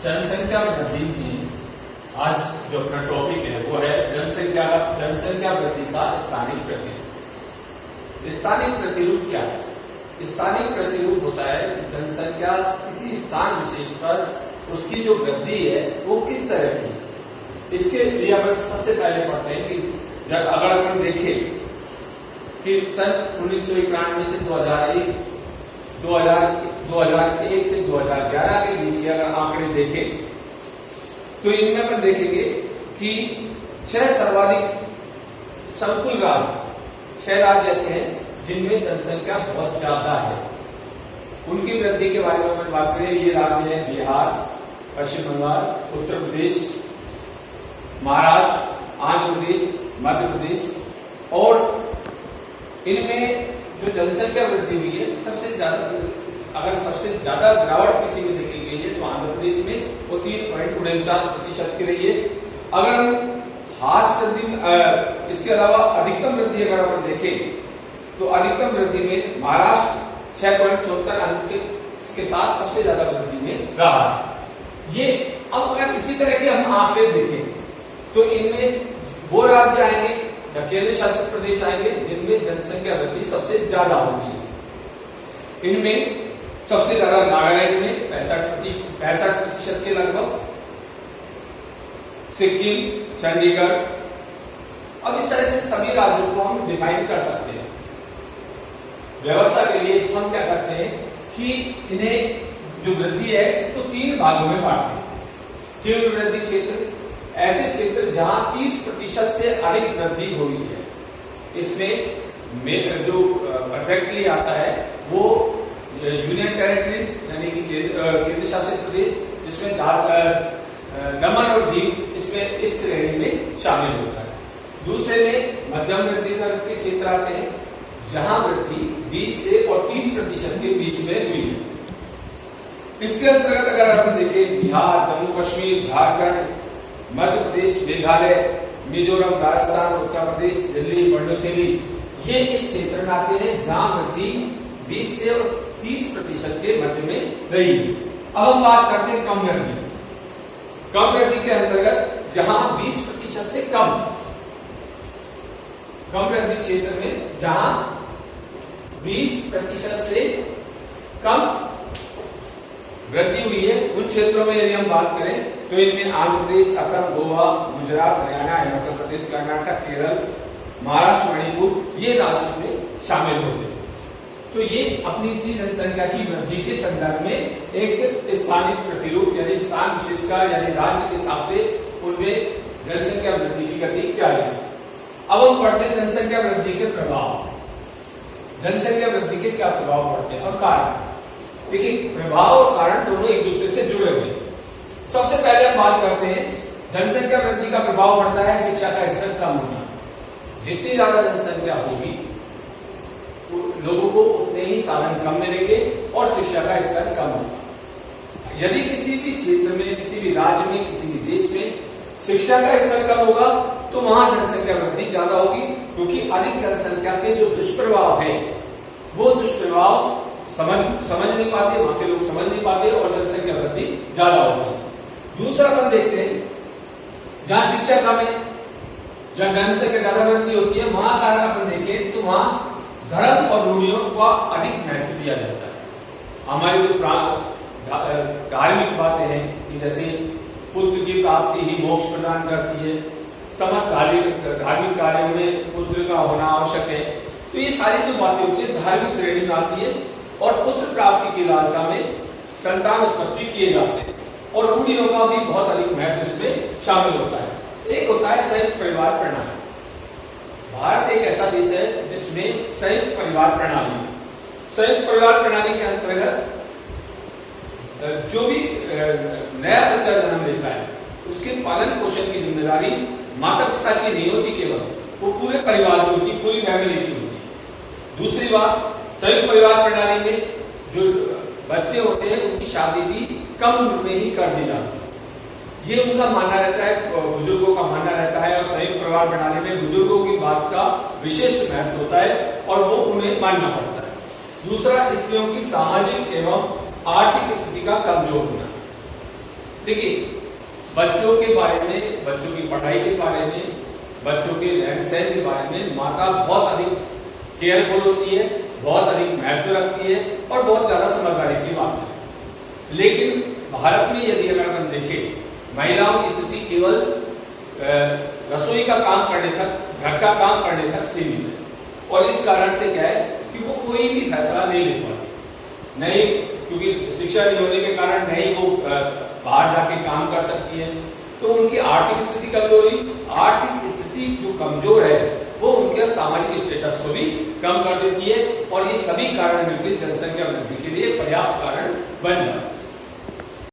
जनसंख्या वृद्धि में आज जो अपना टॉपिक है वो है जनसंख्या वृद्धि का स्थानिक प्रतिरूप। स्थानिक प्रतिरूप क्या है? स्थानिक प्रतिरूप होता है कि जनसंख्या किसी स्थान विशेष पर उसकी जो वृद्धि है वो किस तरह की है। इसके लिए अपन सबसे पहले पढ़ते हैं कि जब अगर अपन देखें कि सन 1991 से 2001 से 2011 के बीच के अगर आंकड़े देखें तो इनमें अपन देखेंगे कि 6 सर्वाधिक संकुल राज्य 6 राज्य ऐसे हैं जिनमें जनसंख्या बहुत ज्यादा है। उनकी वृद्धि के बारे में अपन बात करें, ये राज्य है बिहार, पश्चिम बंगाल, उत्तर प्रदेश, महाराष्ट्र, आंध्र प्रदेश, मध्य प्रदेश। और इनमें जो जनसंख्या वृद्धि हुई है सबसे ज्यादा गिरावट किसी में देखी गई है तो आंध्र प्रदेश में वो 3.49% की रही है। अगर हम हास वृद्धि इसके अलावा अधिकतम वृद्धि अगर हम देखें तो अधिकतम वृद्धि में महाराष्ट्र 6.74 अंक के साथ सबसे ज्यादा वृद्धि में रहा है। ये अब अगर इसी तरह के हम आंकड़े देखें तो इनमें वो राज्य आएंगे या केंद्र शासित प्रदेश आएंगे जिनमें जनसंख्या वृद्धि सबसे ज्यादा होगी। इनमें सबसे ज्यादा नागालैंड में 65% के लगभग, सिक्किम, चंडीगढ़। अब इस तरह से सभी राज्यों को हम डिफाइन कर सकते हैं। व्यवस्था के लिए हम क्या करते हैं कि इन्हें जो वृद्धि है इसको 3 भागों में बांटते हैं। तीव्र वृद्धि क्षेत्र ऐसे क्षेत्र जहां 30% से अधिक वृद्धि हुई है। इसमें जो परफेक्टली आता है वो यूनियन टेरिटरीज यानी कि केंद्र शासित प्रदेश, जिसमें दमन और दीव इसमें इस श्रेणी में शामिल होता है। दूसरे में मध्यम वृद्धि दर के क्षेत्र आते हैं जहां वृद्धि 20 से और 30% के बीच में हुई है। इसके अंतर्गत अगर अपन देखें बिहार, जम्मू कश्मीर, झारखंड, मध्य प्रदेश, मेघालय, मिजोरम, राजस्थान, उत्तर प्रदेश, दिल्ली, पुडुचेरी, ये इस क्षेत्र में आते हैं जहां वृद्धि 20 से और 30% के मध्य में रही। अब हम बात करते हैं कम वृद्धि। कम वृद्धि के अंतर्गत जहां 20% से कम वृद्धि क्षेत्र में जहां 20% से कम वृद्धि हुई है उन क्षेत्रों में यदि हम बात करें तो इनमें आंध्र प्रदेश, असम, गोवा, गुजरात, हरियाणा, हिमाचल प्रदेश, कर्नाटक, केरल, महाराष्ट्र, मणिपुर ये राज्य इसमें शामिल होते हैं। तो ये अपनी जनसंख्या की वृद्धि के संदर्भ में एक स्थानिक प्रतिरूप यानी स्थान विशेष का यानी राज्य के हिसाब से उनमें जनसंख्या वृद्धि की गति क्या है। अब हम पढ़ते हैं जनसंख्या वृद्धि के प्रभाव। जनसंख्या वृद्धि के क्या प्रभाव पड़ते हैं और कारण। देखिए, प्रभाव और कारण दोनों एक दूसरे से जुड़े हुए हैं। सबसे पहले हम बात करते हैं जनसंख्या वृद्धि का प्रभाव पड़ता है शिक्षा का स्तर कम होना। जितनी ज्यादा जनसंख्या होगी लोगों को उतने ही साधन कम मिलेंगे और शिक्षा का स्तर कम होगा। यदि किसी भी क्षेत्र में, किसी भी राज्य में, किसी भी देश में शिक्षा का स्तर कम होगा तो वहां जनसंख्या वृद्धि ज्यादा होगी, क्योंकि अधिक जनसंख्या के जो दुष्प्रभाव है वो दुष्प्रभाव समझ नहीं पाते, वहां के लोग समझ नहीं पाते और जनसंख्या वृद्धि ज्यादा होगी। दूसरा अपन देखते हैं जहां शिक्षा कम है या जनसंख्या ज्यादा वृद्धि होती है वहां कारण अपन देखें तो वहां धर्म और रूढ़ियों का अधिक महत्व दिया जाता है। हमारी जो धार्मिक बातें हैं कि जैसे पुत्र की प्राप्ति ही मोक्ष प्रदान करती है, समस्त धार्मिक कार्यों में पुत्र का होना आवश्यक है। तो ये सारी जो बातें होती है धार्मिक श्रेणी में आती है और पुत्र प्राप्ति की लालसा में संतान उत्पत्ति किए जाते हैं और रूढ़ियों का भी बहुत अधिक महत्व इसमें शामिल होता है। एक होता है संयुक्त परिवार प्रणाली। भारत एक ऐसा देश है जिसमें संयुक्त परिवार प्रणाली है। संयुक्त परिवार प्रणाली के अंतर्गत जो भी नया बच्चा जन्म लेता है उसके पालन पोषण की जिम्मेदारी माता पिता की नहीं होती केवल, वो पूरे परिवार की होती, पूरी फैमिली की होती। दूसरी बात, संयुक्त परिवार प्रणाली में जो बच्चे होते हैं उनकी शादी भी कम उम्र में ही कर दी जाती है। ये उनका मानना रहता है, बुजुर्गों का मानना रहता है और संयुक्त परिवार प्रणाली में बुजुर्गों की बात का विशेष महत्व होता है और वो उन्हें मानना पड़ता है। दूसरा, स्त्रियों की सामाजिक एवं आर्थिक स्थिति का कमजोर होना। देखिए, बच्चों के बारे में, बच्चों की पढ़ाई के बारे में, बच्चों के रहन सहन के बारे में माता बहुत अधिक केयरफुल होती है, बहुत अधिक महत्व रखती है और बहुत ज्यादा समझदारी की बात है। लेकिन भारत में यदि अगर हम देखें, महिलाओं की स्थिति केवल रसोई का काम करने तक, घर का काम करने तक सीमित है। और इस कारण से क्या है कि वो कोई भी फैसला नहीं ले पाती, नहीं, क्योंकि शिक्षा नहीं होने के कारण नहीं वो बाहर जाके काम कर सकती है। तो उनकी आर्थिक स्थिति कमजोर हुई, आर्थिक स्थिति जो कमजोर है वो उनके सामाजिक स्टेटस को भी कम कर देती है और ये सभी कारण मिलकर जनसंख्या वृद्धि के लिए पर्याप्त कारण बन जाते हैं।